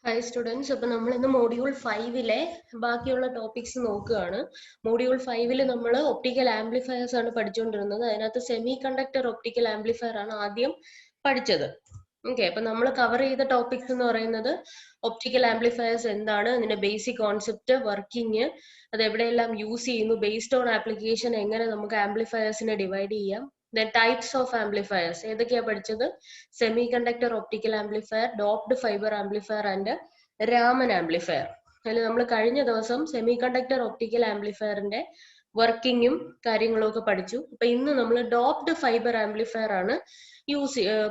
Hi students, അപ്പോൾ നമ്മൾ ഇന്ന് മോഡ്യൂൾ 5-ലെ ബാക്കിയുള്ള ടോപ്പിക്സ് നോക്കുകയാണ്. മോഡ്യൂൾ 5-ൽ നമ്മൾ ഒപ്റ്റിക്കൽ ആംപ്ലിഫയേഴ്സ് ആണ് പഠിച്ചുകൊണ്ടിരുന്നത്. അതിനകത്ത് സെമി കണ്ടക്ടർ ഒപ്റ്റിക്കൽ ആംപ്ലിഫയർ ആണ് ആദ്യം പഠിച്ചത്. ഓക്കെ, അപ്പൊ നമ്മൾ കവർ ചെയ്ത ടോപ്പിക്സ് എന്ന് പറയുന്നത് ഒപ്റ്റിക്കൽ ആംപ്ലിഫയേഴ്സ് എന്താണ്, അതിന്റെ ബേസിക് കോൺസെപ്റ്റ്, വർക്കിംഗ്, അത് എവിടെയെല്ലാം യൂസ് ചെയ്യുന്നു, ബേസ്ഡ് ഓൺ ആപ്ലിക്കേഷൻ എങ്ങനെ നമുക്ക് ആംപ്ലിഫയേഴ്സിനെ ഡിവൈഡ് ചെയ്യാം, then types of amplifiers ഏതൊക്കെയാ പഠിച്ചത്? Semi conductor optical amplifier, doped fibre amplifier and Raman amplifier. അതിൽ നമ്മൾ കഴിഞ്ഞ ദിവസം സെമി കണ്ടക്ടർ ഒപ്റ്റിക്കൽ ആംപ്ലിഫയറിന്റെ വർക്കിങ്ങും കാര്യങ്ങളും ഒക്കെ പഠിച്ചു. അപ്പൊ ഇന്ന് നമ്മൾ ഡോപ്ഡ് ഫൈബർ ആംപ്ലിഫയർ ആണ്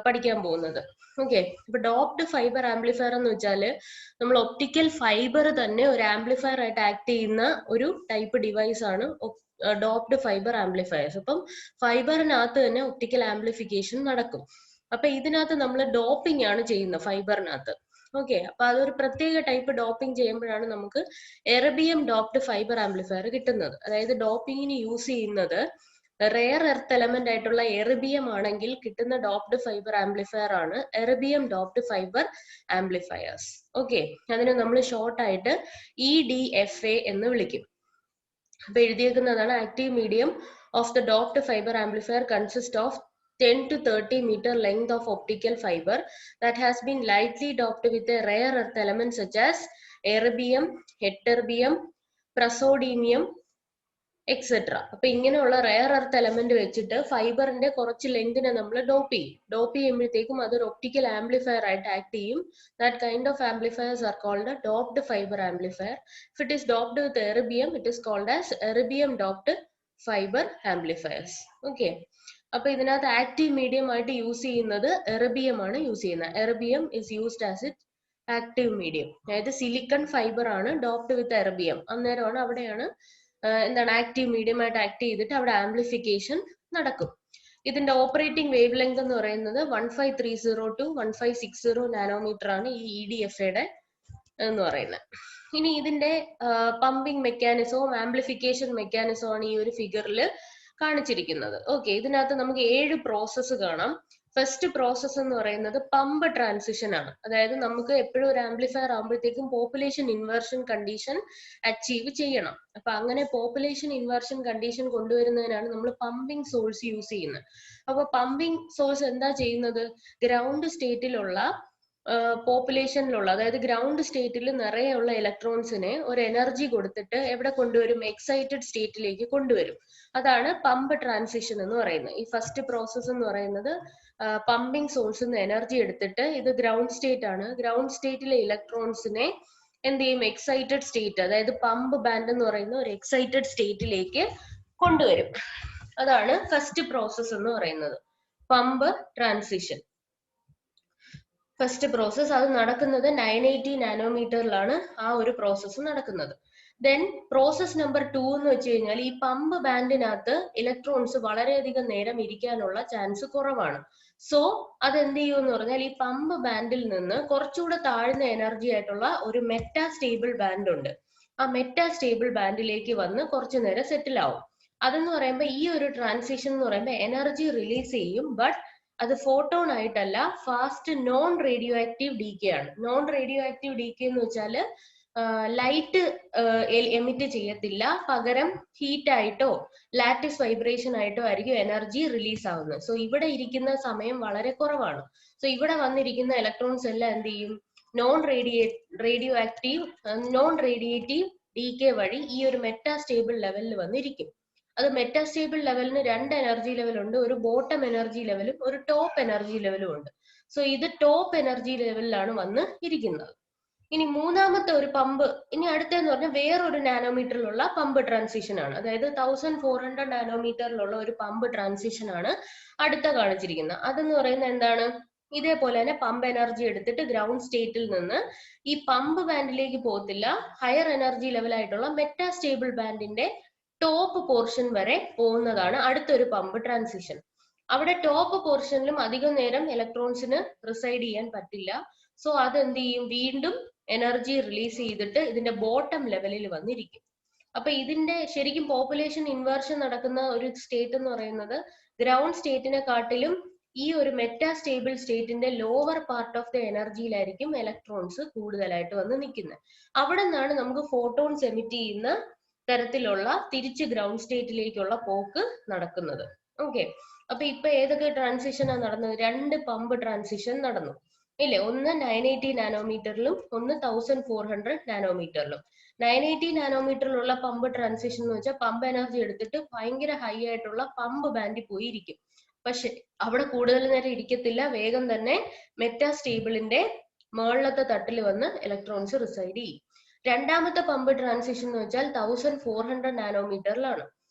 പഠിക്കാൻ പോകുന്നത്. ഓക്കെ, ഇപ്പൊ ഡോപ്ഡ് ഫൈബർ ആംപ്ലിഫയർ എന്ന് വെച്ചാല് നമ്മൾ ഒപ്റ്റിക്കൽ ഫൈബർ തന്നെ ഒരു ആംപ്ലിഫയർ ആയിട്ട് ആക്ട് ചെയ്യുന്ന ഒരു ടൈപ്പ് ഡിവൈസ് ആണ് ഡോപ്ഡ് ഫൈബർ ആംപ്ലിഫയേഴ്സ്. അപ്പം ഫൈബറിനകത്ത് തന്നെ ഒപ്റ്റിക്കൽ ആംപ്ലിഫിക്കേഷൻ നടക്കും. അപ്പൊ ഇതിനകത്ത് നമ്മൾ ഡോപ്പിംഗ് ആണ് ചെയ്യുന്നത് ഫൈബറിനകത്ത്. ഓക്കെ, അപ്പൊ അതൊരു പ്രത്യേക ടൈപ്പ് ഡോപ്പിംഗ് ചെയ്യുമ്പോഴാണ് നമുക്ക് എർബിയം ഡോപ്ഡ് ഫൈബർ ആംപ്ലിഫയർ കിട്ടുന്നത്. അതായത് ഡോപ്പിങ്ങിന് യൂസ് ചെയ്യുന്നത് റെയർ എർത്ത് എലമെന്റ് ആയിട്ടുള്ള എർബിയം ആണെങ്കിൽ കിട്ടുന്ന ഡോപ്ഡ് ഫൈബർ ആംപ്ലിഫയർ ആണ് erbium doped fibre amplifiers. Okay, അതിനെ നമ്മൾ ഷോർട്ട് ആയിട്ട് EDFA എന്ന് വിളിക്കും. അപ്പൊ എഴുതിയേക്കുന്നതാണ് active medium of the doped fibre amplifier consist of 10 to 30 meter length of optical fiber that has been lightly doped with a rare earth element such as erbium, heterbium, praseodymium, etcetera. അപ്പൊ ഇങ്ങനെയുള്ള rare earth element വെച്ചിട്ട് ഫൈബറിന്റെ കുറച്ച് ലെങ്തിനെ നമ്മൾ dope ചെയ്യുമ്പോഴത്തേക്കും അതൊരു optical amplifier ആയിട്ട് act ചെയ്യും. That kind of amplifiers are called doped fibre amplifier. If it is doped with erbium it is called as erbium doped fibre amplifiers. Okay, അപ്പൊ ഇതിനകത്ത് active medium ആയിട്ട് യൂസ് ചെയ്യുന്നത് erbium ആണ് use ചെയ്യുന്നത്. Erbium is used as it active medium. അതായത് silicon fibre ആണ് doped with erbium. അന്നേരമാണ് അവിടെയാണ് എന്താണ് ആക്റ്റീവ് മീഡിയം ആയിട്ട് ആക്ട് ചെയ്തിട്ട് അവിടെ ആംപ്ലിഫിക്കേഷൻ നടക്കും. ഇതിന്റെ ഓപ്പറേറ്റിംഗ് വേവ് ലെങ്ത് എന്ന് പറയുന്നത് 1530 to 1560 നാനോമീറ്റർ ആണ് ഈ EDFA എന്ന് പറയുന്നത്. ഇനി ഇതിന്റെ പമ്പിംഗ് മെക്കാനിസവും ആംപ്ലിഫിക്കേഷൻ മെക്കാനിസവും ആണ് ഈ ഒരു ഫിഗറിൽ കാണിച്ചിരിക്കുന്നത്. ഓക്കെ, ഇതിനകത്ത് നമുക്ക് 7 പ്രോസസ്സ് കാണാം. ഫസ്റ്റ് പ്രോസസ്സ് എന്ന് പറയുന്നത് പമ്പ് ട്രാൻസിഷൻ ആണ്. അതായത് നമുക്ക് എപ്പോഴും ഒരു ആംപ്ലിഫയർ ആകുമ്പോഴത്തേക്കും പോപ്പുലേഷൻ ഇൻവേർഷൻ കണ്ടീഷൻ അച്ചീവ് ചെയ്യണം. അപ്പൊ അങ്ങനെ പോപ്പുലേഷൻ ഇൻവേർഷൻ കണ്ടീഷൻ കൊണ്ടുവരുന്നതിനാണ് നമ്മൾ പമ്പിംഗ് സോഴ്സ് യൂസ് ചെയ്യുന്നത്. അപ്പൊ പമ്പിംഗ് സോഴ്സ് എന്താ ചെയ്യുന്നത്? ഗ്രൗണ്ട് സ്റ്റേറ്റിലുള്ള പോപ്പുലേഷനിലുള്ള, അതായത് ഗ്രൗണ്ട് സ്റ്റേറ്റിൽ നിറയെയുള്ള ഇലക്ട്രോൺസിനെ ഒരു എനർജി കൊടുത്തിട്ട് എവിടെ കൊണ്ടുവരും? എക്സൈറ്റഡ് സ്റ്റേറ്റിലേക്ക് കൊണ്ടുവരും. അതാണ് പമ്പ് ട്രാൻസിഷൻ എന്ന് പറയുന്നത്. ഈ ഫസ്റ്റ് പ്രോസസ്സ് എന്ന് പറയുന്നത് പമ്പിംഗ് സോഴ്സിൽ നിന്ന് എനർജി എടുത്തിട്ട്, ഇത് ഗ്രൗണ്ട് സ്റ്റേറ്റ് ആണ്, ഗ്രൗണ്ട് സ്റ്റേറ്റിലെ ഇലക്ട്രോൺസിനെ എന്ത് ചെയ്യും? എക്സൈറ്റഡ് സ്റ്റേറ്റ്, അതായത് പമ്പ് ബാൻഡ് എന്ന് പറയുന്ന ഒരു എക്സൈറ്റഡ് സ്റ്റേറ്റിലേക്ക് കൊണ്ടുവരും. അതാണ് ഫസ്റ്റ് പ്രോസസ്സ് എന്ന് പറയുന്നത്, പമ്പ് ട്രാൻസിഷൻ. ഫസ്റ്റ് പ്രോസസ് അത് നടക്കുന്നത് 980 നാനോമീറ്ററിലാണ് ആ ഒരു പ്രോസസ്സ് നടക്കുന്നത്. ദെൻ പ്രോസസ് നമ്പർ 2 എന്ന് വെച്ച് കഴിഞ്ഞാൽ ഈ പമ്പ് ബാൻഡിനകത്ത് ഇലക്ട്രോൺസ് വളരെയധികം നേരം ഇരിക്കാനുള്ള ചാൻസ് കുറവാണ്. സോ അത് എന്ത് ചെയ്യുമെന്ന് പറഞ്ഞാൽ ഈ പമ്പ് ബാൻഡിൽ നിന്ന് കുറച്ചുകൂടെ താഴ്ന്ന എനർജി ആയിട്ടുള്ള ഒരു മെറ്റാ സ്റ്റേബിൾ ബാൻഡ് ഉണ്ട്. ആ മെറ്റാ സ്റ്റേബിൾ ബാൻഡിലേക്ക് വന്ന് കുറച്ചു നേരം സെറ്റിൽ ആവും. അതെന്ന് പറയുമ്പോൾ ഈ ഒരു ട്രാൻസിഷൻ എന്ന് പറയുമ്പോൾ എനർജി റിലീസ് ചെയ്യും, ബട്ട് അത് ഫോട്ടോൺ ആയിട്ടല്ല, fast non radio active decay ആണ്. നോൺ റേഡിയോ ആക്റ്റീവ് ഡീകെ എന്ന് വെച്ചാൽ ലൈറ്റ് എമിറ്റ് ചെയ്യത്തില്ല, പകരം ഹീറ്റ് ആയിട്ടോ ലാറ്റിസ് വൈബ്രേഷൻ ആയിട്ടോ ആയിരിക്കും എനർജി റിലീസ് ആവുന്നത്. സോ ഇവിടെ ഇരിക്കുന്ന സമയം വളരെ കുറവാണ്. സോ ഇവിടെ വന്നിരിക്കുന്ന ഇലക്ട്രോൺസ് എല്ലാം എന്ത് ചെയ്യും? നോൺ റേഡിയേറ്റീവ് ഡീകെ വഴി ഈ ഒരു മെറ്റാ സ്റ്റേബിൾ ലെവലിൽ വന്നിരിക്കും. അത് മെറ്റാ സ്റ്റേബിൾ ലെവലിന് 2 എനർജി ലെവൽ ഉണ്ട്, ഒരു ബോട്ടം എനർജി ലെവലും ഒരു ടോപ്പ് എനർജി ലെവലും ഉണ്ട്. സോ ഇത് ടോപ്പ് എനർജി ലെവലിലാണ് വന്ന് ഇരിക്കുന്നത്. ഇനി മൂന്നാമത്തെ ഒരു പമ്പ്, ഇനി അടുത്തെന്ന് പറഞ്ഞാൽ വേറൊരു നാനോമീറ്ററിലുള്ള പമ്പ് ട്രാൻസിഷൻ ആണ്. അതായത് 1400 നാനോമീറ്ററിലുള്ള ഒരു പമ്പ് ട്രാൻസിഷൻ ആണ് അടുത്ത കാണിച്ചിരിക്കുന്നത്. അതെന്ന് പറയുന്നത് എന്താണ്? ഇതേപോലെ തന്നെ പമ്പ് എനർജി എടുത്തിട്ട് ഗ്രൗണ്ട് സ്റ്റേറ്റിൽ നിന്ന് ഈ പമ്പ് ബാൻഡിലേക്ക് പോകത്തില്ല, ഹയർ എനർജി ലെവൽ ആയിട്ടുള്ള മെറ്റാ സ്റ്റേബിൾ ബാൻഡിന്റെ ടോപ്പ് പോർഷൻ വരെ പോകുന്നതാണ് അടുത്തൊരു പമ്പ് ട്രാൻസിഷൻ. അവിടെ ടോപ്പ് പോർഷനിലും അധികം നേരം ഇലക്ട്രോൺസിന് റിസൈഡ് ചെയ്യാൻ പറ്റില്ല. സോ അത് എന്ത് ചെയ്യും? വീണ്ടും എനർജി റിലീസ് ചെയ്തിട്ട് ഇതിന്റെ ബോട്ടം ലെവലിൽ വന്നിരിക്കും. അപ്പൊ ഇതിന്റെ ശരിക്കും പോപ്പുലേഷൻ ഇൻവേർഷൻ നടക്കുന്ന ഒരു സ്റ്റേറ്റ് എന്ന് പറയുന്നത് ഗ്രൗണ്ട് സ്റ്റേറ്റിനെ കാട്ടിലും ഈ ഒരു മെറ്റാസ്റ്റേബിൾ സ്റ്റേറ്റിന്റെ ലോവർ പാർട്ട് ഓഫ് ദ എനർജിയിലായിരിക്കും ഇലക്ട്രോൺസ് കൂടുതലായിട്ട് വന്ന് നിൽക്കുന്നത്. അവിടെ നിന്നാണ് നമുക്ക് ഫോട്ടോൺസ് എമിറ്റ് ചെയ്യുന്ന തരത്തിലുള്ള തിരിച്ച് ഗ്രൗണ്ട് സ്റ്റേറ്റിലേക്കുള്ള പോക്ക് നടക്കുന്നത്. ഓക്കെ, അപ്പൊ ഇപ്പൊ ഏതൊക്കെ ട്രാൻസിഷനാണ് നടന്നത്? 2 പമ്പ് ട്രാൻസിഷൻ നടന്നു ഇല്ലേ? ഒന്ന് 980 നാനോമീറ്ററിലും ഒന്ന് 1400 നാനോമീറ്ററിലും. 980 നാനോമീറ്ററിലുള്ള പമ്പ് ട്രാൻസിഷൻ എന്ന് വെച്ചാൽ പമ്പ് എനർജി എടുത്തിട്ട് ഭയങ്കര ഹൈ ആയിട്ടുള്ള പമ്പ് ബാൻഡിൽ പോയി ഇരിക്കും. പക്ഷെ അവിടെ കൂടുതൽ നേരം ഇരിക്കത്തില്ല, വേഗം തന്നെ മെറ്റാസ്റ്റേബിളിന്റെ മുകളിലത്തെ തട്ടിൽ വന്ന് ഇലക്ട്രോൺസ് റിസൈഡ് ചെയ്യും. രണ്ടാമത്തെ പമ്പ് ട്രാൻസിഷൻ എന്ന് വെച്ചാൽ 1400 നാനോമീറ്ററിലാണ്.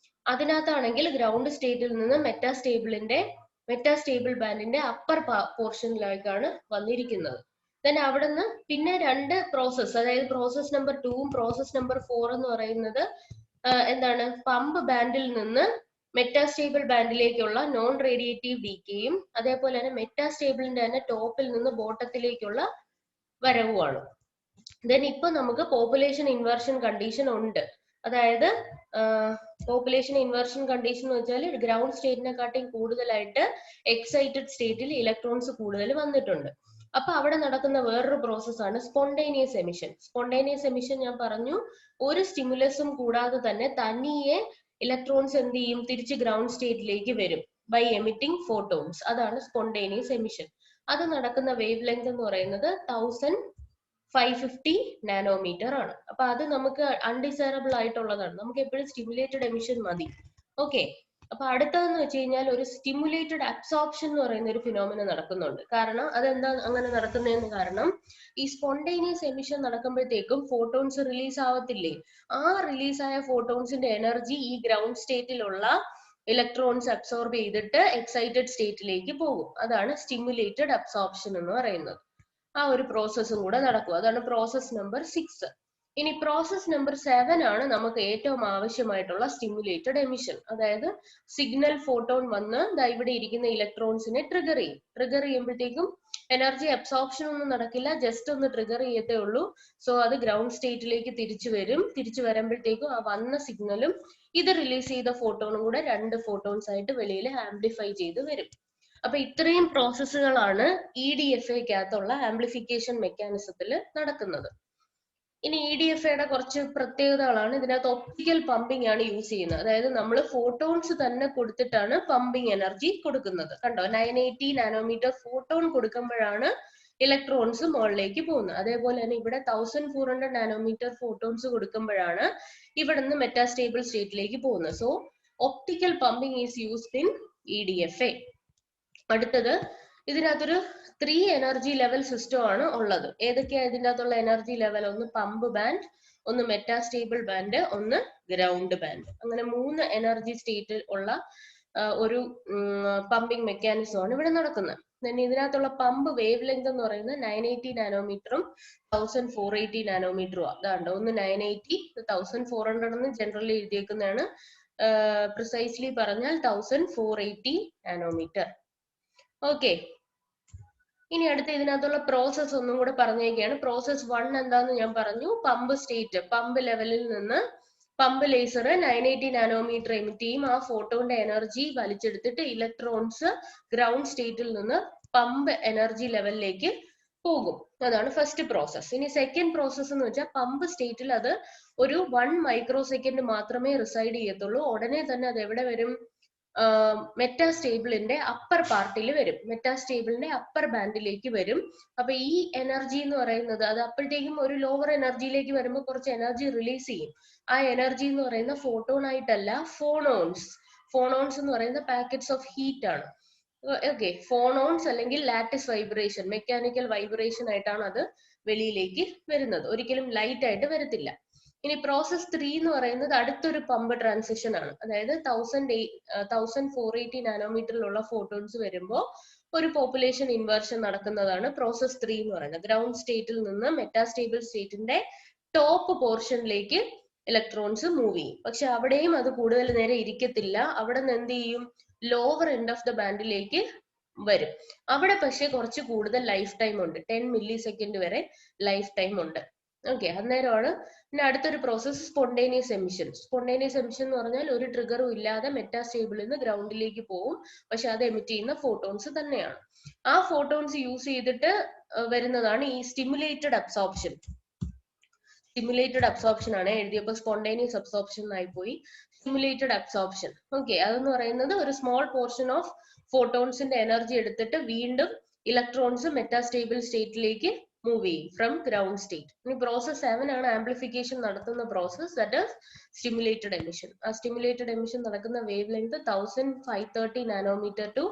അതിനകത്താണെങ്കിൽ ഗ്രൗണ്ട് സ്റ്റേറ്റിൽ നിന്ന് മെറ്റാസ്റ്റേബിൾ ബാൻഡിന്റെ അപ്പർ പോർഷനിലേക്കാണ് വന്നിരിക്കുന്നത്. ദെൻ അവിടെ നിന്ന് പിന്നെ 2 പ്രോസസ്, അതായത് പ്രോസസ് നമ്പർ 2 പ്രോസസ് നമ്പർ 4 എന്ന് പറയുന്നത് എന്താണ്? പമ്പ് ബാൻഡിൽ നിന്ന് മെറ്റാസ്റ്റേബിൾ ബാൻഡിലേക്കുള്ള നോൺ റേഡിയേറ്റീവ് ഡീക്കേയും അതേപോലെ തന്നെ മെറ്റാസ്റ്റേബിളിന്റെ തന്നെ ടോപ്പിൽ നിന്ന് ബോട്ടത്തിലേക്കുള്ള വരവുമാണ്. ദെൻ ഇപ്പൊ നമുക്ക് പോപ്പുലേഷൻ ഇൻവേർഷൻ കണ്ടീഷൻ ഉണ്ട്. അതായത് പോപ്പുലേഷൻ ഇൻവേർഷൻ കണ്ടീഷൻ എന്ന് വെച്ചാൽ ഗ്രൗണ്ട് സ്റ്റേറ്റിനെക്കാട്ടിയും കൂടുതലായിട്ട് എക്സൈറ്റഡ് സ്റ്റേറ്റിൽ ഇലക്ട്രോൺസ് കൂടുതൽ വന്നിട്ടുണ്ട്. അപ്പൊ അവിടെ നടക്കുന്ന വേറൊരു പ്രോസസ്സാണ് സ്പോണ്ടേനിയസ് എമിഷൻ. സ്പോണ്ടേനിയസ് എമിഷൻ ഞാൻ പറഞ്ഞു, ഒരു സ്റ്റിമുലസും കൂടാതെ തന്നെ തനിയെ ഇലക്ട്രോൺസ് എന്ത് ചെയ്യും? തിരിച്ച് ഗ്രൗണ്ട് സ്റ്റേറ്റിലേക്ക് വരും ബൈ എമിറ്റിംഗ് ഫോട്ടോൺസ്. അതാണ് സ്പോണ്ടേനിയസ് എമിഷൻ. അത് നടക്കുന്ന വേവ് ലെങ്ത് എന്ന് പറയുന്നത് 1550 നാനോമീറ്റർ ആണ്. അപ്പൊ അത് നമുക്ക് അൺഡിസൈറബിൾ ആയിട്ടുള്ളതാണ്. നമുക്ക് എപ്പോഴും സ്റ്റിമുലേറ്റഡ് എമിഷൻ മതി. ഓക്കെ, അപ്പൊ അടുത്തതെന്ന് വെച്ച് കഴിഞ്ഞാൽ ഒരു സ്റ്റിമുലേറ്റഡ് അബ്സോർപ്ഷൻ എന്ന് പറയുന്ന ഒരു ഫിനോമിന നടക്കുന്നുണ്ട്. കാരണം അതെന്താ അങ്ങനെ നടക്കുന്നതെന്ന് കാരണം ഈ സ്പോണ്ടേനിയസ് എമിഷൻ നടക്കുമ്പോഴത്തേക്കും ഫോട്ടോൺസ് റിലീസ് ആവത്തില്ലേ? ആ റിലീസായ ഫോട്ടോൺസിന്റെ എനർജി ഈ ഗ്രൗണ്ട് സ്റ്റേറ്റിലുള്ള ഇലക്ട്രോൺസ് അബ്സോർബ് ചെയ്തിട്ട് എക്സൈറ്റഡ് സ്റ്റേറ്റിലേക്ക് പോകും. അതാണ് സ്റ്റിമുലേറ്റഡ് അബ്സോർപ്ഷൻ എന്ന് പറയുന്നത്. ആ ഒരു പ്രോസസ്സും കൂടെ നടക്കും. അതാണ് പ്രോസസ് നമ്പർ 6. ഇനി പ്രോസസ് നമ്പർ 7 ആണ് നമുക്ക് ഏറ്റവും ആവശ്യമായിട്ടുള്ള സ്റ്റിമുലേറ്റഡ് എമിഷൻ. അതായത് സിഗ്നൽ ഫോട്ടോൺ വന്ന് ഇവിടെ ഇരിക്കുന്ന ഇലക്ട്രോൺസിനെ ട്രിഗർ ചെയ്യും. ട്രിഗർ ചെയ്യുമ്പോഴത്തേക്കും എനർജി അബ്സോർപ്ഷൻ ഒന്നും നടക്കില്ല, ജസ്റ്റ് ഒന്ന് ട്രിഗർ ചെയ്യത്തേ ഉള്ളൂ. സോ അത് ഗ്രൗണ്ട് സ്റ്റേറ്റിലേക്ക് തിരിച്ചു വരും. തിരിച്ചു വരുമ്പോഴത്തേക്കും ആ വന്ന സിഗ്നലും ഇത് റിലീസ് ചെയ്ത ഫോട്ടോണും കൂടെ 2 ഫോട്ടോൺസ് ആയിട്ട് വെളിയിൽ ആംപ്ലിഫൈ ചെയ്ത് വരും. അപ്പൊ ഇത്രയും പ്രോസസ്സുകളാണ് EDFAക്കകത്തുള്ള ആംപ്ലിഫിക്കേഷൻ മെക്കാനിസത്തിൽ നടക്കുന്നത്. ഇനി EDFAയുടെ കുറച്ച് പ്രത്യേകതകളാണ്. ഇതിനകത്ത് ഒപ്റ്റിക്കൽ പമ്പിംഗ് ആണ് യൂസ് ചെയ്യുന്നത്. അതായത് നമ്മൾ ഫോട്ടോൺസ് തന്നെ കൊടുത്തിട്ടാണ് പമ്പിംഗ് എനർജി കൊടുക്കുന്നത്. കണ്ടോ, 980 നാനോമീറ്റർ ഫോട്ടോൺ കൊടുക്കുമ്പോഴാണ് ഇലക്ട്രോൺസ് മുകളിലേക്ക് പോകുന്നത്. അതേപോലെ തന്നെ ഇവിടെ 1400 നാനോമീറ്റർ ഫോട്ടോൺസ് കൊടുക്കുമ്പോഴാണ് ഇവിടെ നിന്ന് മെറ്റാസ്റ്റേബിൾ സ്റ്റേറ്റിലേക്ക് പോകുന്നത്. So optical pumping is used in EDFA. അടുത്തത് ഇതിനകത്തൊരു 3 എനർജി ലെവൽ സിസ്റ്റം ആണ് ഉള്ളത്. ഏതൊക്കെയാ ഇതിൻ്റെ അകത്തുള്ള എനർജി ലെവൽ? ഒന്ന് പമ്പ് ബാൻഡ്, ഒന്ന് മെറ്റാസ്റ്റേബിൾ ബാൻഡ്, ഒന്ന് ഗ്രൗണ്ട് ബാൻഡ്. അങ്ങനെ 3 എനർജി സ്റ്റേറ്റിൽ ഉള്ള ഒരു പമ്പിംഗ് മെക്കാനിസം ആണ് ഇവിടെ നടക്കുന്നത്. ഇതിനകത്തുള്ള പമ്പ് വേവ് ലെങ്ത് എന്ന് പറയുന്നത് 980 നാനോമീറ്ററും 1480 നാനോമീറ്ററും. അതാണ്ട് ഒന്ന് 980, 1400 എന്ന് ജനറലി എഴുതിയേക്കുന്നതാണ്. പ്രിസൈസ്ലി പറഞ്ഞാൽ 1480 നാനോമീറ്റർ. ഓക്കെ, ഇനി അടുത്ത ഇതിനകത്തുള്ള പ്രോസസ് ഒന്നും കൂടെ പറഞ്ഞേക്കാണ്. പ്രോസസ് 1 എന്താന്ന് ഞാൻ പറഞ്ഞു. പമ്പ് സ്റ്റേറ്റ്, പമ്പ് ലെവലിൽ നിന്ന് പമ്പ് ലേസർ 980 നാനോമീറ്റർ എമിറ്റ് ചെയ്യും. ആ ഫോട്ടോന്റെ എനർജി വലിച്ചെടുത്തിട്ട് ഇലക്ട്രോൺസ് ഗ്രൗണ്ട് സ്റ്റേറ്റിൽ നിന്ന് പമ്പ് എനർജി ലെവലിലേക്ക് പോകും. അതാണ് ഫസ്റ്റ് പ്രോസസ്. ഇനി സെക്കൻഡ് പ്രോസസ് എന്ന് വെച്ചാൽ പമ്പ് സ്റ്റേറ്റിൽ അത് ഒരു 1 മൈക്രോ സെക്കൻഡ് മാത്രമേ റിസൈഡ് ചെയ്യത്തുള്ളൂ. ഉടനെ തന്നെ അത് എവിടെ വരും? മെറ്റാസ്റ്റേബിളിന്റെ അപ്പർ പാർട്ടിൽ വരും, മെറ്റാസ്റ്റേബിളിന്റെ അപ്പർ ബാൻഡിലേക്ക് വരും. അപ്പൊ ഈ എനർജി എന്ന് പറയുന്നത് അത് അപ്പോഴത്തേക്കും ഒരു ലോവർ എനർജിയിലേക്ക് വരുമ്പോൾ കുറച്ച് എനർജി റിലീസ് ചെയ്യും. ആ എനർജി എന്ന് പറയുന്ന ഫോട്ടോൺ ആയിട്ടല്ല, ഫോണോൺസ് എന്ന് പറയുന്ന പാക്കറ്റ്സ് ഓഫ് ഹീറ്റ് ആണ്. ഓക്കെ, ഫോണോൺസ് അല്ലെങ്കിൽ ലാറ്റിസ് വൈബ്രേഷൻ, മെക്കാനിക്കൽ വൈബ്രേഷൻ ആയിട്ടാണ് അത് വെളിയിലേക്ക് വരുന്നത്. ഒരിക്കലും ലൈറ്റ് ആയിട്ട് വരത്തില്ല. ഇനി പ്രോസസ് 3 എന്ന് പറയുന്നത് അടുത്തൊരു പമ്പ് ട്രാൻസിഷൻ ആണ്. അതായത് 1480 നാനോമീറ്ററിലുള്ള ഫോട്ടോൺസ് വരുമ്പോൾ ഒരു പോപ്പുലേഷൻ ഇൻവേർഷൻ നടക്കുന്നതാണ് പ്രോസസ് 3 എന്ന് പറയുന്നത്. ഗ്രൗണ്ട് സ്റ്റേറ്റിൽ നിന്ന് മെറ്റാസ്റ്റേബിൾ സ്റ്റേറ്റിന്റെ ടോപ്പ് പോർഷനിലേക്ക് ഇലക്ട്രോൺസ് മൂവ് ചെയ്യും. പക്ഷെ അവിടെയും അത് കൂടുതൽ നേരം ഇരിക്കത്തില്ല. അവിടെ നിന്ന് എന്ത് ചെയ്യും? ലോവർ എൻഡ് ഓഫ് ദ ബാൻഡിലേക്ക് വരും. അവിടെ പക്ഷെ കുറച്ച് കൂടുതൽ ലൈഫ് ടൈം ഉണ്ട്, 10 മില്ലി സെക്കൻഡ് വരെ ലൈഫ് ടൈം ഉണ്ട്. ഓക്കെ, അന്നേരമാണ് പിന്നെ അടുത്തൊരു process spontaneous emission. Spontaneous emission എന്ന് പറഞ്ഞാൽ ഒരു ട്രിഗറും ഇല്ലാതെ മെറ്റാസ്റ്റേബിളിൽ നിന്ന് ഗ്രൗണ്ടിലേക്ക് പോകും, പക്ഷെ അത് എമിറ്റ് ചെയ്യുന്ന ഫോട്ടോൺസ് തന്നെയാണ്. ആ ഫോട്ടോൺസ് യൂസ് ചെയ്തിട്ട് വരുന്നതാണ് ഈ സ്റ്റിമുലേറ്റഡ് അബ്സോർപ്ഷൻ. സ്റ്റിമുലേറ്റഡ് അബ്സോർപ്ഷൻ ആണ്, എഴുതിയപ്പോൾ സ്പോണ്ടേനിയസ് അബ്സോർപ്ഷൻ ആയി പോയി. സ്റ്റിമുലേറ്റഡ് അബ്സോർപ്ഷൻ, ഓക്കെ, അതെന്ന് പറയുന്നത് ഒരു സ്മോൾ പോർഷൻ ഓഫ് ഫോട്ടോൺസിന്റെ എനർജി എടുത്തിട്ട് വീണ്ടും ഇലക്ട്രോൺസ് മെറ്റാസ്റ്റേബിൾ സ്റ്റേറ്റിലേക്ക് മൂവ് ചെയ്യും ഫ്രം ഗ്രൗണ്ട് സ്റ്റേറ്റ്. ഇനി പ്രോസസ് 7 ആണ് ആംപ്ലിഫിക്കേഷൻ നടത്തുന്ന process, that is stimulated emission. ആ സ്റ്റിമുലേറ്റഡ് എമിഷൻ നടക്കുന്ന wave length 1530 nanometre to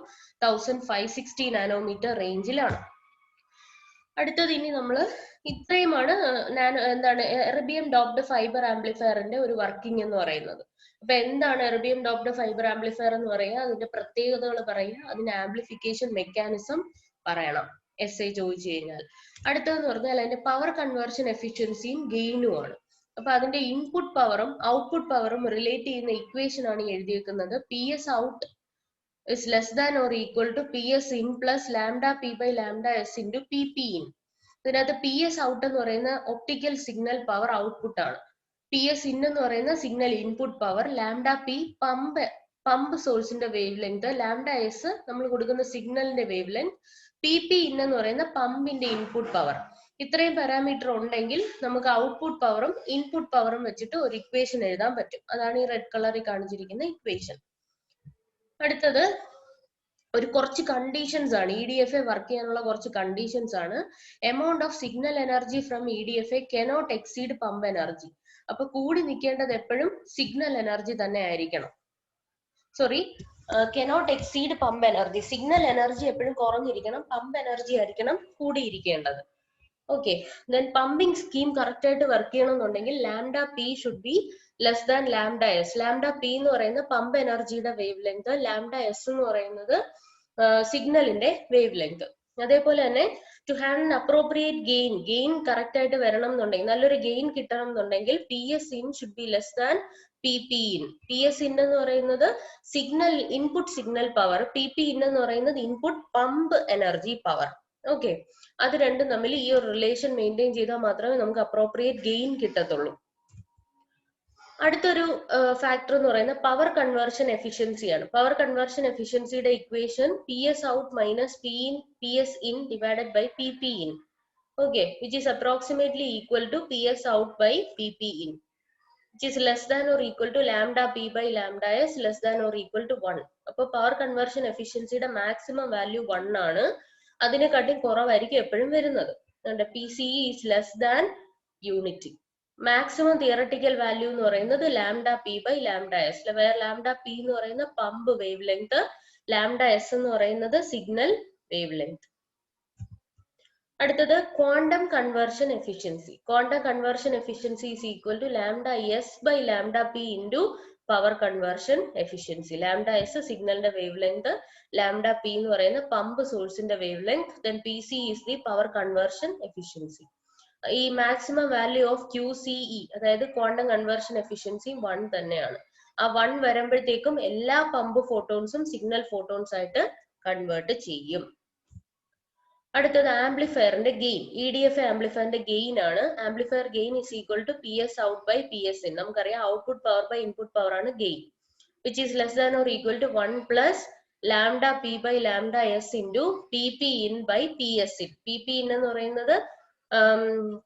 1560 nanometre റേഞ്ചിലാണ്. അടുത്തത് ഇനി നമ്മൾ ഇത്രയുമാണ് എന്താണ് എർബിയം ഡോപ്ഡ് ഫൈബർ ആംപ്ലിഫയറിന്റെ ഒരു വർക്കിംഗ് എന്ന് പറയുന്നത്. അപ്പൊ എന്താണ് എർബിയം ഡോപ്ഡ് ഫൈബർ ആംപ്ലിഫയർ എന്ന് പറയുക, അതിന്റെ പ്രത്യേകതകൾ പറയുക, അതിന്റെ ആംപ്ലിഫിക്കേഷൻ മെക്കാനിസം പറയണം എസ്ഐ ചോദിച്ചു കഴിഞ്ഞാൽ. അടുത്തതെന്ന് പറഞ്ഞാൽ അതിന്റെ പവർ കൺവേർഷൻ എഫിഷ്യൻസിയും ഗെയിനും ആണ്. അപ്പൊ അതിന്റെ ഇൻപുട്ട് പവറും ഔട്ട്പുട്ട് പവറും റിലേറ്റ് ചെയ്യുന്ന ഇക്വേഷൻ ആണ് എഴുതിയിരിക്കുന്നത്. P S out is less than or equal to PS in plus lambda P by lambda S into PP in. ഇതിനകത്ത് പി എസ് ഔട്ട് എന്ന് പറയുന്ന ഒപ്റ്റിക്കൽ സിഗ്നൽ പവർ ഔട്ട്പുട്ട് ആണ്. P S in എന്ന് പറയുന്ന signal input power, lambda P pump സോഴ്സിന്റെ wave length, lambda S നമ്മൾ കൊടുക്കുന്ന സിഗ്നലിന്റെ wave length, P P in എന്ന് പറയുന്ന പമ്പിന്റെ ഇൻപുട്ട് പവർ. ഇത്രയും പാരാമീറ്റർ ഉണ്ടെങ്കിൽ നമുക്ക് ഔട്ട്പുട്ട് പവറും ഇൻപുട്ട് പവറും വെച്ചിട്ട് ഒരു ഇക്വേഷൻ എഴുതാൻ പറ്റും. അതാണ് ഈ റെഡ് കളറിൽ കാണിച്ചിരിക്കുന്ന ഇക്വേഷൻ. അടുത്തത് ഒരു കുറച്ച് കണ്ടീഷൻസ് ആണ്, E D F A work ചെയ്യാനുള്ള കുറച്ച് കണ്ടീഷൻസ് ആണ്. Amount of signal energy from E D F A cannot exceed pump energy. അപ്പൊ കൂടി നിൽക്കേണ്ടത് എപ്പോഴും സിഗ്നൽ എനർജി തന്നെ ആയിരിക്കണം. Sorry, cannot exceed pump energy. Signal energy എപ്പോഴും കുറഞ്ഞിരിക്കണം, പമ്പ് എനർജി ആയിരിക്കണം കൂടിയിരിക്കേണ്ടത്. Okay, then pumping scheme correct ആയിട്ട് വർക്ക് ചെയ്യണമെന്നുണ്ടെങ്കിൽ lambda P should be less than lambda S. Lambda P എന്ന് പറയുന്ന പമ്പ് എനർജിയുടെ വേവ് ലെങ്ത്, ലാംഡ എസ് എന്ന് പറയുന്നത് സിഗ്നലിന്റെ വേവ് ലെങ്ത്. അതേപോലെ തന്നെ to have an appropriate gain correct ആയിട്ട് വരണം എന്നുണ്ടെങ്കിൽ, നല്ലൊരു ഗെയിൻ കിട്ടണം എന്നുണ്ടെങ്കിൽ P S in should be less than P P in. P S in എന്ന് പറയുന്നത് signal input signal power, P P in എന്ന് പറയുന്നത് input pump energy power. Okay, അത് രണ്ടും തമ്മിൽ ഈ ഒരു റിലേഷൻ മെയിൻറ്റെയിൻ ചെയ്താൽ മാത്രമേ നമുക്ക് അപ്രോപ്രിയേറ്റ് ഗെയിൻ കിട്ടത്തുള്ളൂ. അടുത്തൊരു ഫാക്ടർ എന്ന് പറയുന്നത് പവർ കൺവേർഷൻ എഫിഷ്യൻസി ആണ്. പവർ കൺവേർഷൻ എഫിഷ്യൻസിയുടെ equation P S out minus P S in divided by P P in. Okay, which is approximately equal to P S out by P P in, which is less than or equal to lambda p by lambda s less than or equal to 1. അപ്പോൾ power conversion എഫിഷ്യൻസിയുടെ maximum value 1 ആണ്. അതിനെക്കാട്ടി കുറവായിരിക്കും എപ്പോഴും വരുന്നത്. P C is less than unity. Maximum theoretical value എന്ന് പറയുന്നത് lambda P by lambda S, വേറെ ലാംഡ പി എന്ന് പറയുന്ന pump wave length, lambda S എന്ന് പറയുന്നത് സിഗ്നൽ വേവ് ലെങ്ത്. അടുത്തത് quantum conversion efficiency. Quantum conversion efficiency is equal to lambda S by lambda P into power conversion efficiency. Lambda S സിഗ്നലിന്റെ wave length, lambda P എന്ന് പറയുന്ന pump സോഴ്സിന്റെ wavelength, then P C is the power conversion efficiency. ഈ maximum value of Q C E, അതായത് quantum conversion efficiency 1 തന്നെയാണ്. ആ 1 വരുമ്പോഴത്തേക്കും എല്ലാ പമ്പ് ഫോട്ടോൺസും സിഗ്നൽ ഫോട്ടോൺസ് ആയിട്ട് കൺവേർട്ട് ചെയ്യും. അടുത്തത് ആംപ്ലിഫയറിന്റെ ഗെയിൻ. ഇ ഡി എഫ് ആംപ്ലിഫയറിന്റെ ഗെയിൻ ആണ്. Amplifier gain is equal to P S out by P S in. നമുക്കറിയാം output power by input power ആണ് gain, which is less than or equal to 1 plus lambda P by lambda S into P P in by P S in. P P in എന്ന് പറയുന്നത്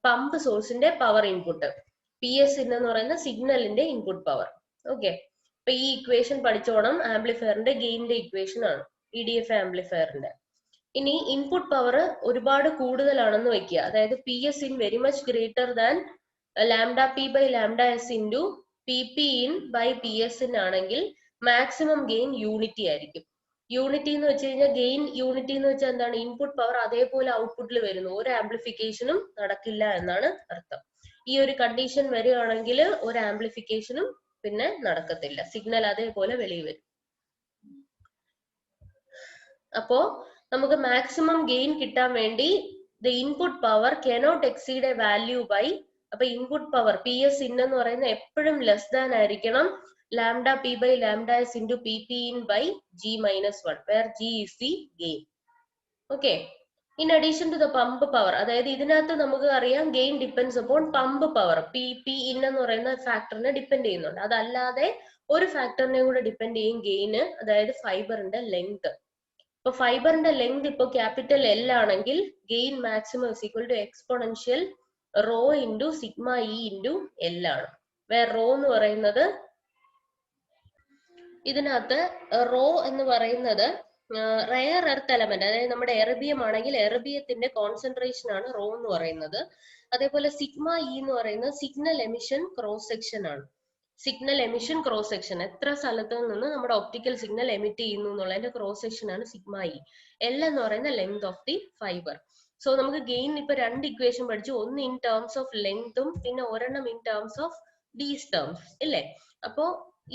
pump സോഴ്സിന്റെ power input, P S in എന്ന് പറയുന്ന സിഗ്നലിന്റെ input power. Okay, അപ്പൊ ഈ equation പഠിച്ചോണം. ആംപ്ലിഫയറിന്റെ ഗെയിനിന്റെ ഇക്വേഷൻ ആണ് ഇ ഡി എഫ് ആംപ്ലിഫയറിന്റെ. ഇനി ഇൻപുട്ട് പവർ ഒരുപാട് കൂടുതലാണെന്ന് വെക്കുക, അതായത് P S in very much greater than lambda P by lambda S into P P in by P S in ആണെങ്കിൽ മാക്സിമം ഗെയിൻ യൂണിറ്റി ആയിരിക്കും. യൂണിറ്റി എന്ന് വെച്ച് കഴിഞ്ഞാൽ ഗെയിൻ യൂണിറ്റി എന്ന് വെച്ചാൽ എന്താണ്, ഇൻപുട്ട് പവർ അതേപോലെ ഔട്ട്പുട്ടിൽ വരുന്നു, ഒരു ആംപ്ലിഫിക്കേഷനും നടക്കില്ല എന്നാണ് അർത്ഥം. ഈ ഒരു കണ്ടീഷൻ വരികയാണെങ്കിൽ ഒരു ആംപ്ലിഫിക്കേഷനും പിന്നെ നടക്കത്തില്ല, സിഗ്നൽ അതേപോലെ വെളിയിൽ വരും. അപ്പോ നമുക്ക് മാക്സിമം ഗെയിൻ കിട്ടാൻ വേണ്ടി the input power cannot exceed a value by, അപ്പൊ input power P S in എന്ന് പറയുന്നത് എപ്പോഴും ലെസ് ദാൻ ആയിരിക്കണം lambda P by lambda S into P P in by G minus 1, where G is the gain. Okay, In addition to the pump power, അതായത് ഇതിനകത്ത് നമുക്ക് അറിയാം gain depends upon pump power, P in എന്ന് പറയുന്ന ഫാക്ടറിനെ depend ചെയ്യുന്നുണ്ട്. അതല്ലാതെ ഒരു ഫാക്ടറിനെ കൂടെ ഡിപ്പെൻഡ് ചെയ്യും ഗെയിന്, അതായത് ഫൈബറിന്റെ ലെങ്ത്. ഇപ്പൊ ഫൈബറിന്റെ ലെങ്ത് ഇപ്പൊ ക്യാപിറ്റൽ എൽ ആണെങ്കിൽ gain maximum is equal to exponential rho into sigma E into L ആണ്. വേറെ റോ എന്ന് പറയുന്നത്, ഇതിനകത്ത് റോ എന്ന് പറയുന്നത് റെയർ എർത്ത് എലമെന്റ്, അതായത് നമ്മുടെ എർബിയം ആണെങ്കിൽ എർബിയത്തിന്റെ കോൺസെൻട്രേഷൻ ആണ് റോ എന്ന് പറയുന്നത്. അതേപോലെ സിഗ്മ ഇ എന്ന് പറയുന്നത് സിഗ്നൽ എമിഷൻ ക്രോസ് സെക്ഷൻ ആണ്. സിഗ്നൽ എമിഷൻ ക്രോസ് സെക്ഷൻ, എത്ര സ്ഥലത്ത് നിന്ന് നമ്മുടെ ഒപ്റ്റിക്കൽ സിഗ്നൽ എമിറ്റ് ചെയ്യുന്നു എന്നുള്ളതിന്റെ ക്രോസ് സെക്ഷൻ ആണ് സിഗ്മ ഇ. എൽ എന്ന് പറയുന്ന length of the fibre. So നമുക്ക് ഗെയിൻ ഇപ്പൊ രണ്ട് ഇക്വേഷൻ പഠിച്ചു, ഒന്ന് ഇൻ ടേംസ് ഓഫ് ലെങ്തും പിന്നെ ഒരെണ്ണം in terms of these terms ഇല്ലേ. അപ്പോ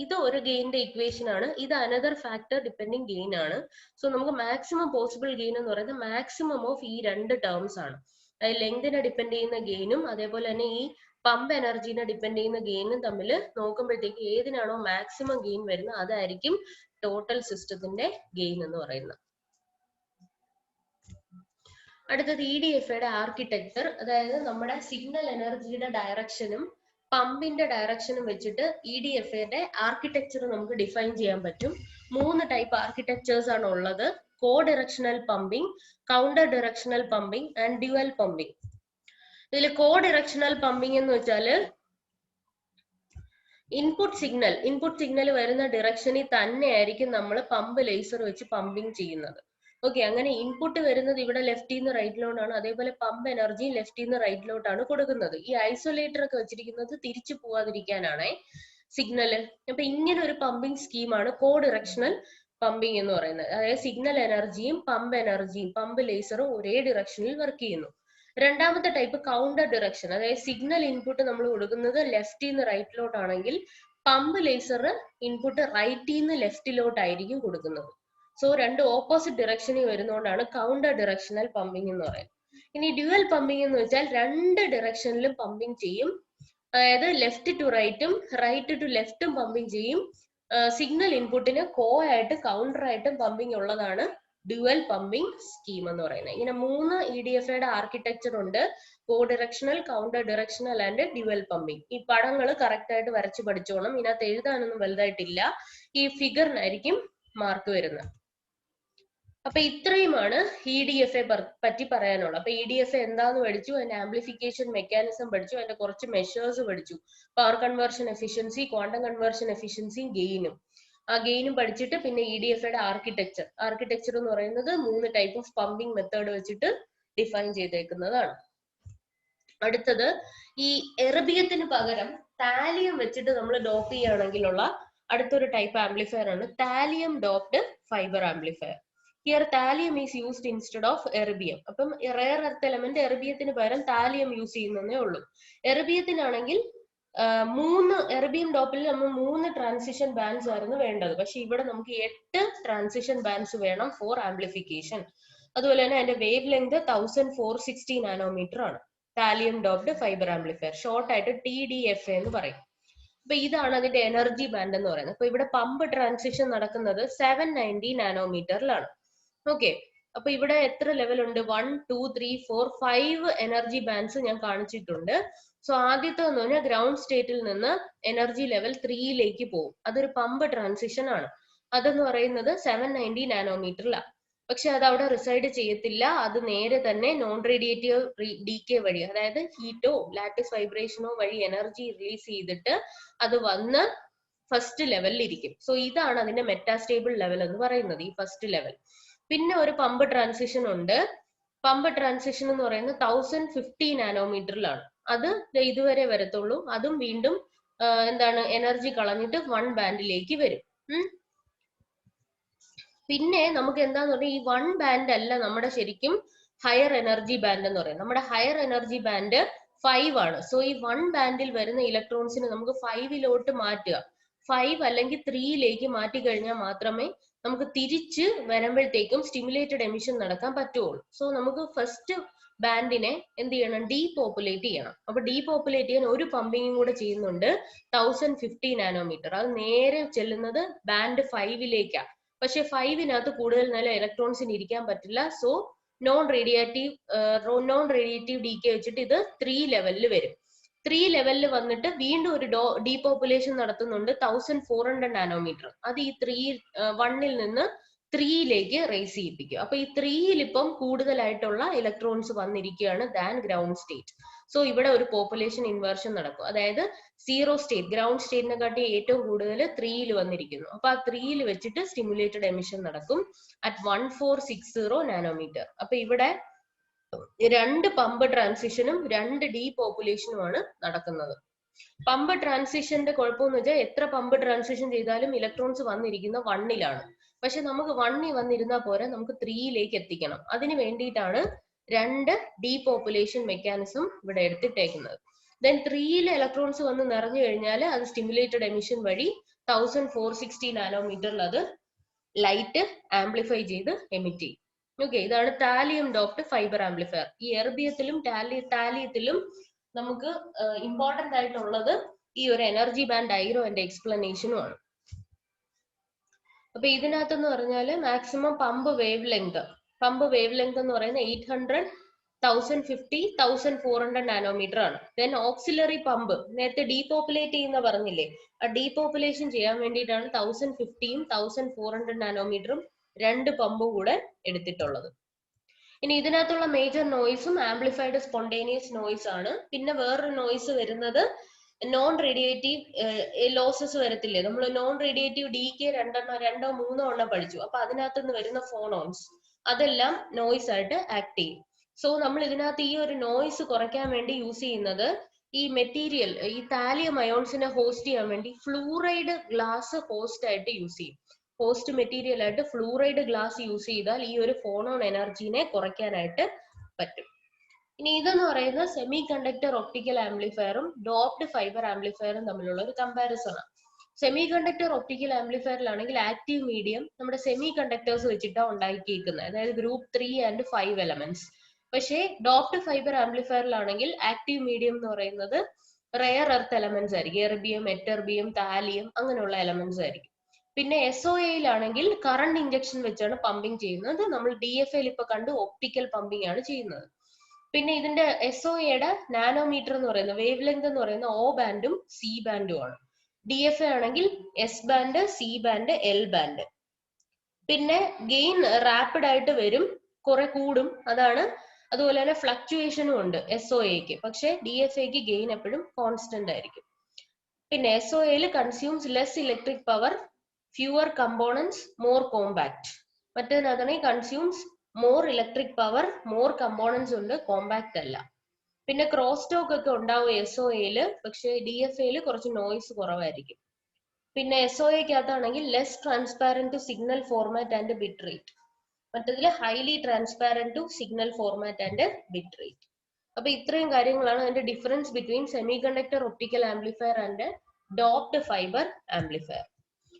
ഇത് ഒരു ഗെയിന്റെ ഇക്വേഷൻ ആണ്, ഇത് അനദർ ഫാക്ടർ ഡിപ്പെൻഡിങ് ഗെയിൻ ആണ്. സോ നമുക്ക് മാക്സിമം പോസിബിൾ ഗെയിൻ എന്ന് പറയുന്നത് മാക്സിമം ഓഫ് ഈ രണ്ട് ടേംസ് ആണ്. അതായത് ലെങ്തിനെ ഡിപ്പെൻഡ് ചെയ്യുന്ന ഗെയിനും അതേപോലെ തന്നെ ഈ പമ്പ് എനർജീനെ ഡിപ്പെൻഡ് ചെയ്യുന്ന ഗെയിനും തമ്മിൽ നോക്കുമ്പോഴത്തേക്ക് ഏതിനാണോ മാക്സിമം ഗെയിൻ വരുന്നത് അതായിരിക്കും ടോട്ടൽ സിസ്റ്റത്തിന്റെ ഗെയിൻ എന്ന് പറയുന്നത്. അടുത്തത് EDFയുടെ ആർക്കിടെക്ചർ, അതായത് നമ്മുടെ സിഗ്നൽ എനർജിയുടെ ഡയറക്ഷനും പമ്പിന്റെ ഡയറക്ഷനും വെച്ചിട്ട് EDFയുടെ ആർക്കിടെക്ചർ നമുക്ക് ഡിഫൈൻ ചെയ്യാൻ പറ്റും. 3 ടൈപ്പ് ആർക്കിടെക്ചേഴ്സ് ആണ് ഉള്ളത്: co directional pumping, counter directional pumping and dual pumping. ഇതിൽ കോ ഡയറക്ഷണൽ പമ്പിംഗ് എന്ന് വെച്ചാല് ഇൻപുട്ട് സിഗ്നൽ വരുന്ന ഡിറക്ഷനിൽ തന്നെയായിരിക്കും നമ്മൾ പമ്പ് ലേസർ വെച്ച് പമ്പിംഗ് ചെയ്യുന്നത്. ഓക്കെ, അങ്ങനെ ഇൻപുട്ട് വരുന്നത് ഇവിടെ ലെഫ്റ്റിൽ നിന്ന് റൈറ്റിലോട്ടാണ്, അതേപോലെ പമ്പ് എനർജി ലെഫ്റ്റിൽ നിന്ന് റൈറ്റിലോട്ടാണ് കൊടുക്കുന്നത്. ഈ ഐസൊലേറ്റർ ഒക്കെ വെച്ചിരിക്കുന്നത് തിരിച്ചു പോവാതിരിക്കാനാണ് സിഗ്നൽ. അപ്പൊ ഇങ്ങനെ ഒരു പമ്പിംഗ് സ്കീമാണ് കോ ഡയറക്ഷണൽ പമ്പിംഗ് എന്ന് പറയുന്നത്. അതായത് സിഗ്നൽ എനർജിയും പമ്പ് ലേസറും ഒരേ ഡിറക്ഷനിൽ വർക്ക് ചെയ്യുന്നു. രണ്ടാമത്തെ ടൈപ്പ് കൗണ്ടർ ഡിറക്ഷൻ, അതായത് സിഗ്നൽ ഇൻപുട്ട് നമ്മൾ കൊടുക്കുന്നത് ലെഫ്റ്റിൽ നിന്ന് റൈറ്റിലോട്ടാണെങ്കിൽ പമ്പ് ലേസർ ഇൻപുട്ട് റൈറ്റിൽ നിന്ന് ലെഫ്റ്റിലോട്ടായിരിക്കും കൊടുക്കുന്നത്. സോ രണ്ട് ഓപ്പോസിറ്റ് ഡിറക്ഷനിൽ വരുന്നതുകൊണ്ടാണ് കൗണ്ടർ ഡിറക്ഷണൽ പമ്പിംഗ് എന്ന് പറയുന്നത്. ഇനി ഡ്യുവൽ പമ്പിംഗ് എന്ന് വെച്ചാൽ രണ്ട് ഡിറക്ഷനിലും പമ്പിംഗ് ചെയ്യും, അതായത് ലെഫ്റ്റ് ടു റൈറ്റും റൈറ്റ് ടു ലെഫ്റ്റും പമ്പിംഗ് ചെയ്യും. സിഗ്നൽ ഇൻപുട്ടിന് കോ ആയിട്ട് കൗണ്ടർ ആയിട്ടും പമ്പിംഗ് ഉള്ളതാണ് ഡ്യുവൽ പമ്പിംഗ് സ്കീം എന്ന് പറയുന്നത്. ഇങ്ങനെ 3 EDFയുടെ ആർക്കിടെക്ചർ ഉണ്ട്: co directional, counter directional and dual pumping. ഈ പടങ്ങൾ കറക്റ്റ് ആയിട്ട് വരച്ച് പഠിച്ചോണം, ഇതിനകത്ത് എഴുതാനൊന്നും വലുതായിട്ടില്ല, ഈ ഫിഗറിനായിരിക്കും മാർക്ക് വരുന്നത്. അപ്പൊ ഇത്രയുമാണ് EDFയെ പറ്റി പറയാനുള്ളത്. അപ്പൊ EDF എന്താന്ന് പഠിച്ചു, അതിന്റെ ആംപ്ലിഫിക്കേഷൻ മെക്കാനിസം പഠിച്ചു, അതിന്റെ കുറച്ച് മെഷേഴ്സ് പഠിച്ചു: power conversion efficiency, quantum conversion efficiency, ഗെയിനും. ആ ഗെയിനും പഠിച്ചിട്ട് പിന്നെ EDFയുടെ ആർക്കിടെക്ചർ എന്ന് പറയുന്നത് 3 ടൈപ്പ് ഓഫ് പമ്പിംഗ് മെത്തേഡ് വെച്ചിട്ട് ഡിഫൈൻ ചെയ്തേക്കുന്നതാണ്. അടുത്തത് ഈ എർബിയത്തിന് പകരം താലിയം വെച്ചിട്ട് നമ്മൾ ഡോപ്പ് ചെയ്യുകയാണെങ്കിലുള്ള അടുത്തൊരു ടൈപ്പ് ആംപ്ലിഫയർ ആണ് thallium doped fibre amplifier. Here thallium is used instead of erbium. അപ്പം റെയർ എർത്ത് എലമെന്റ് എർബിയത്തിന് പകരം താലിയം യൂസ് ചെയ്യുന്നതേ ഉള്ളൂ. എർബിയത്തിനാണെങ്കിൽ എർബിയം ഡോപ്പിൽ നമ്മൾ 3 ട്രാൻസിഷൻ ബാൻഡ്സ് ആയിരുന്നു വേണ്ടത്, പക്ഷെ ഇവിടെ നമുക്ക് 8 ട്രാൻസിഷൻ ബാൻഡ്സ് വേണം ഫോർ ആംപ്ലിഫിക്കേഷൻ. അതുപോലെ തന്നെ അതിന്റെ വേവ് ലെങ്ത് 1460 നാനോമീറ്റർ ആണ്. Thallium doped fibre amplifier, short ആയിട്ട് TDFA എന്ന് പറയും. അപ്പൊ ഇതാണ് അതിന്റെ എനർജി ബാൻഡ് എന്ന് പറയുന്നത്. അപ്പൊ ഇവിടെ പമ്പ് ട്രാൻസിഷൻ നടക്കുന്നത് 790 നാനോമീറ്ററിലാണ്. ഓക്കെ, അപ്പൊ ഇവിടെ എത്ര ലെവൽ ഉണ്ട്? 1, 2, 3, 4, 5 എനർജി ബാൻഡ്സ് ഞാൻ കാണിച്ചിട്ടുണ്ട്. സോ ആദ്യത്തെ എന്ന് പറഞ്ഞാൽ ഗ്രൗണ്ട് സ്റ്റേറ്റിൽ നിന്ന് എനർജി ലെവൽ 3ലേക്ക് പോകും, അതൊരു പമ്പ് ട്രാൻസിഷൻ ആണ്. അതെന്ന് പറയുന്നത് 790 നാനോമീറ്ററിലാണ്. പക്ഷെ അത് അവിടെ റിസൈഡ് ചെയ്യത്തില്ല, അത് നേരെ തന്നെ നോൺ റേഡിയേറ്റീവ് ഡീകെ വഴി, അതായത് ഹീറ്റോ ലാറ്റിസ് വൈബ്രേഷനോ വഴി എനർജി റിലീസ് ചെയ്തിട്ട് അത് വന്ന് ഫസ്റ്റ് ലെവലിൽ ഇരിക്കും. സോ ഇതാണ് അതിന്റെ മെറ്റാസ്റ്റേബിൾ ലെവൽ എന്ന് പറയുന്നത്, ഈ ഫസ്റ്റ് ലെവൽ. പിന്നെ ഒരു പമ്പ് ട്രാൻസിഷൻ ഉണ്ട്. പമ്പ് ട്രാൻസിഷൻ എന്ന് പറയുന്നത് 1050 നാനോമീറ്ററിലാണ്. അത് ഇതുവരെ വരത്തുള്ളൂ. അതും വീണ്ടും എന്താണ് എനർജി കളഞ്ഞിട്ട് 1 ബാൻഡിലേക്ക് വരും. പിന്നെ നമുക്ക് എന്താന്ന് പറഞ്ഞാൽ ഈ 1 ബാൻഡ് അല്ല നമ്മുടെ ശരിക്കും ഹയർ എനർജി ബാൻഡ് എന്ന് പറയുന്നത്. നമ്മുടെ ഹയർ എനർജി ബാൻഡ് 5 ആണ്. സോ ഈ 1 ബാൻഡിൽ വരുന്ന ഇലക്ട്രോൺസിന് നമുക്ക് 5ലോട്ട് മാറ്റുക. 5 അല്ലെങ്കിൽ 3ലേക്ക് മാറ്റി കഴിഞ്ഞാൽ മാത്രമേ നമുക്ക് തിരിച്ച് വരുമ്പോഴത്തേക്കും സ്റ്റിമുലേറ്റഡ് എമിഷൻ നടക്കാൻ പറ്റുള്ളൂ. സോ നമുക്ക് ഫസ്റ്റ് ബാൻഡിനെ എന്ത് ചെയ്യണം? ഡീപോപ്പുലേറ്റ് ചെയ്യണം. അപ്പൊ ഡീപോപ്പുലേറ്റ് ചെയ്യാൻ ഒരു പമ്പിങ്ങും കൂടെ ചെയ്യുന്നുണ്ട്, 1050 നാനോമീറ്റർ. അത് നേരെ ചെല്ലുന്നത് ബാൻഡ് 5ലേക്കാണ്. പക്ഷെ 5നകത്ത് കൂടുതൽ നല്ല ഇലക്ട്രോൺസിന് ഇരിക്കാൻ പറ്റില്ല. സോ നോൺ റേഡിയേറ്റീവ് ഡീകെ വെച്ചിട്ട് ഇത് 3 ലെവലിൽ വരും. 3 ലെവലിൽ വന്നിട്ട് വീണ്ടും ഒരു ഡീപോപ്പുലേഷൻ നടത്തുന്നുണ്ട് 1400 നാനോമീറ്റർ. അത് ഈ 1ൽ നിന്ന് 3യിലേക്ക് റേസ് ചെയ്യിപ്പിക്കും. അപ്പൊ ഈ 3യിൽ ഇപ്പം കൂടുതലായിട്ടുള്ള ഇലക്ട്രോൺസ് വന്നിരിക്കുകയാണ് ദാൻ ഗ്രൗണ്ട് സ്റ്റേറ്റ്. സോ ഇവിടെ ഒരു പോപ്പുലേഷൻ ഇൻവേർഷൻ നടക്കും. അതായത് 0 സ്റ്റേറ്റ്, ഗ്രൗണ്ട് സ്റ്റേറ്റിനെ കാട്ടി ഏറ്റവും കൂടുതൽ 3യിൽ വന്നിരിക്കുന്നു. അപ്പൊ ആ 3യിൽ വെച്ചിട്ട് സ്റ്റിമുലേറ്റഡ് എമിഷൻ നടക്കും അറ്റ് 1460 നാനോമീറ്റർ. അപ്പൊ ഇവിടെ 2 പമ്പ് ട്രാൻസിഷനും 2 ഡീപോപ്പുലേഷനുമാണ് നടക്കുന്നത്. പമ്പ് ട്രാൻസിഷന്റെ കുഴപ്പമെന്ന് വെച്ചാൽ എത്ര പമ്പ് ട്രാൻസിഷൻ ചെയ്താലും ഇലക്ട്രോൺസ് വന്നിരിക്കുന്ന 1ലാണ്. പക്ഷെ നമുക്ക് 1ൽ വന്നിരുന്നാൽ പോരാ, നമുക്ക് 3യിലേക്ക് എത്തിക്കണം. അതിന് വേണ്ടിയിട്ടാണ് 2 ഡീപോപ്പുലേഷൻ മെക്കാനിസം ഇവിടെ എടുത്തിട്ടേക്കുന്നത്. ദെൻ 3യിൽ ഇലക്ട്രോൺസ് വന്ന് നിറഞ്ഞു കഴിഞ്ഞാൽ അത് സ്റ്റിമുലേറ്റഡ് എമിഷൻ വഴി 1460 നാനോമീറ്ററിൽ അത് ലൈറ്റ് ആംപ്ലിഫൈ ചെയ്ത് എമിറ്റ് ചെയ്യും. ഓക്കെ, ഇതാണ് താലിയം ഡോപ്ഡ് ഫൈബർ ആംപ്ലിഫയർ. ഈ എർബിയത്തിലും താലിയത്തിലും നമുക്ക് ഇമ്പോർട്ടന്റ് ആയിട്ടുള്ളത് ഈ ഒരു എനർജി ബാൻഡ് ഡയഗ്രാമിന്റെ എക്സ്പ്ലനേഷനും ആണ്. അപ്പൊ ഇതിനകത്തെന്ന് പറഞ്ഞാല് മാക്സിമം പമ്പ് വേവ് ലെങ്ത് എന്ന് പറയുന്നത് 800, 1050, 1400 നാനോമീറ്റർ ആണ്. ദെൻ ഓക്സിലറി പമ്പ് നേരത്തെ ഡീപോപ്പുലേറ്റ് ചെയ്യുന്ന പറഞ്ഞില്ലേ, ആ ഡീപോപ്പുലേഷൻ ചെയ്യാൻ വേണ്ടിയിട്ടാണ് 1050ഉം 1400 നാനോമീറ്ററും 2 പമ്പും കൂടെ എടുത്തിട്ടുള്ളത്. ഇനി ഇതിനകത്തുള്ള മേജർ നോയ്സും ആംപ്ലിഫൈഡ് സ്പോണ്ടേനിയസ് നോയ്സ് ആണ്. പിന്നെ വേറൊരു നോയ്സ് വരുന്നത് നോൺ റേഡിയേറ്റീവ് ലോസസ് വരത്തില്ലേ, നമ്മൾ നോൺ റേഡിയേറ്റീവ് ഡീകെ 2 or 3 പഠിച്ചു. അപ്പൊ അതിനകത്തുനിന്ന് വരുന്ന ഫോണോൺസ് അതെല്ലാം നോയ്സ് ആയിട്ട് ആക്ട് ചെയ്യും. സോ നമ്മൾ ഇതിനകത്ത് ഈ ഒരു നോയ്സ് കുറയ്ക്കാൻ വേണ്ടി യൂസ് ചെയ്യുന്നത് ഈ മെറ്റീരിയൽ, ഈ താലിയം അയോൺസിനെ ഹോസ്റ്റ് ചെയ്യാൻ വേണ്ടി ഫ്ലൂറൈഡ് ഗ്ലാസ് ഹോസ്റ്റ് ആയിട്ട് യൂസ് ചെയ്യും. ഹോസ്റ്റ് മെറ്റീരിയൽ ആയിട്ട് ഫ്ലൂറൈഡ് ഗ്ലാസ് യൂസ് ചെയ്താൽ ഈ ഒരു ഫോണോൺ എനർജീനെ കുറയ്ക്കാനായിട്ട് പറ്റും. ഇനി ഇതെന്ന് പറയുന്ന സെമി കണ്ടക്ടർ ഒപ്റ്റിക്കൽ ആംപ്ലിഫയറും ഡോപ്ഡ് ഫൈബർ ആംപ്ലിഫയറും തമ്മിലുള്ള ഒരു കമ്പാരിസൺ ആണ്. സെമി കണ്ടക്ടർ ഒപ്റ്റിക്കൽ ആംപ്ലിഫയറിലാണെങ്കിൽ ആക്റ്റീവ് മീഡിയം നമ്മുടെ സെമി കണ്ടക്ടേഴ്സ് വെച്ചിട്ടാണ് ഉണ്ടാക്കിയിരിക്കുന്നത്, അതായത് ഗ്രൂപ്പ് 3 and 5 എലമെന്റ്സ്. പക്ഷേ ഡോപ്ഡ് ഫൈബർ ആംപ്ലിഫയറിലാണെങ്കിൽ ആക്റ്റീവ് മീഡിയം എന്ന് പറയുന്നത് റെയർ എർത്ത് എലമെന്റ്സ് ആയിരിക്കും. എർബിയം, എറ്റർബിയം, താലിയം അങ്ങനെയുള്ള എലമെന്റ്സ് ആയിരിക്കും. പിന്നെ SOAയിലാണെങ്കിൽ കറണ്ട് ഇഞ്ചക്ഷൻ വെച്ചാണ് പമ്പിങ് ചെയ്യുന്നത്. നമ്മൾ DFAയിൽ ഇപ്പൊ കണ്ട് ഒപ്റ്റിക്കൽ പമ്പിങ് ആണ് ചെയ്യുന്നത്. പിന്നെ ഇതിന്റെ SOAയുടെ നാനോമീറ്റർ എന്ന് പറയുന്നത് വേവ് ലെങ്ത് എന്ന് പറയുന്ന O ബാൻഡും C ബാൻഡും ആണ്. DFA ആണെങ്കിൽ S band, C band, L band. പിന്നെ ഗെയിൻ റാപ്പിഡ് ആയിട്ട് വരും, കുറെ കൂടും, അതുപോലെ തന്നെ ഫ്ലക്ച്വേഷനും ഉണ്ട് SOAക്ക്. പക്ഷെ DFAക്ക് ഗെയിൻ എപ്പോഴും കോൺസ്റ്റന്റ് ആയിരിക്കും. പിന്നെ SOAയിൽ consumes less electric power, fewer components, more compact. മറ്റേതിനകത്താണെങ്കിൽ consumes more electric power, more components ഉണ്ട്, കോമ്പാക്ട് അല്ല. പിന്നെ ക്രോസ് ടോക്ക് ഒക്കെ ഉണ്ടാവും SOAയില്, പക്ഷെ DFAയിൽ കുറച്ച് നോയ്സ് കുറവായിരിക്കും. പിന്നെ SOAക്കകത്താണെങ്കിൽ less transparent to signal format and bit rate, മറ്റതിൽ highly transparent to signal format and bit rate. അപ്പൊ ഇത്രയും കാര്യങ്ങളാണ് അതിന്റെ difference between semiconductor optical amplifier and doped fibre amplifier.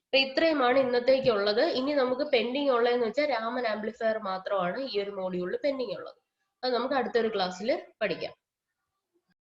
അപ്പൊ ഇത്രയുമാണ് ഇന്നത്തേക്കുള്ളത്. ഇനി നമുക്ക് പെൻഡിങ് ഉള്ളതെന്ന് വെച്ചാൽ രാമൻ ആംപ്ലിഫയർ മാത്രമാണ് ഈ ഒരു മോഡ്യൂളിൽ പെൻഡിങ് ഉള്ളത്. അത് നമുക്ക് അടുത്തൊരു ക്ലാസ്സിൽ പഠിക്കാം.